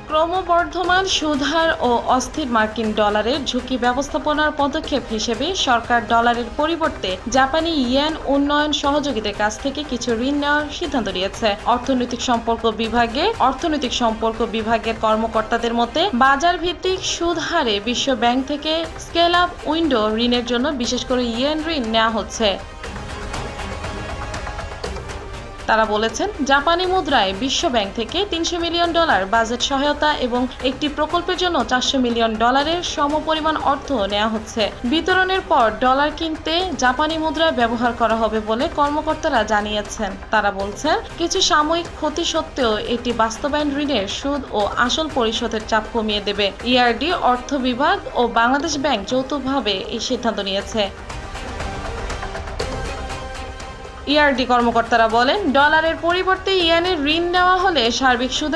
ক্রমবর্ধমান সুদহার ও অস্থির মার্কিন ডলারের ঝুঁকি ব্যবস্থাপনার পদক্ষেপ হিসেবে সরকার ডলারের পরিবর্তে জাপানি ইয়েন উন্নয়ন সহযোগীদের কাছ থেকে কিছু ঋণ নেওয়ার সিদ্ধান্ত নিয়েছে। অর্থনৈতিক সম্পর্ক বিভাগের কর্মকর্তাদের মতে বাজার ভিত্তিক সুদ হারে বিশ্ব ব্যাংক থেকে স্কেল আপ উইন্ডো ঋণের জন্য বিশেষ করে ইয়েন ঋণ নেওয়া হচ্ছে। তারা বলেছেন, জাপানি মুদ্রায় বিশ্ব ব্যাংক থেকে $300 মিলিয়ন বাজেট সহায়তা এবং একটি প্রকল্পের জন্য $400 মিলিয়ন সমপরিমাণ অর্থ নেওয়া হচ্ছে। বিতরণের পর ডলার কিনতে জাপানি মুদ্রা ব্যবহার করা হবে বলে কর্মকর্তারা জানিয়েছেন। তারা বলছেন, কিছু সাময়িক ক্ষতি সত্ত্বেও এটি বাস্তবায়ন ঋণের সুদ ও আসল পরিশোধের চাপ কমিয়ে দেবে। ইআরডি, অর্থ বিভাগ ও বাংলাদেশ ব্যাংক যৌথভাবে এই সিদ্ধান্ত নিয়েছে। ইআরডি কর্মকর্তারা বলেন, ডলারের পরিবর্তে ইয়েনের ঋণ নেওয়া হলে সার্বিক সুদের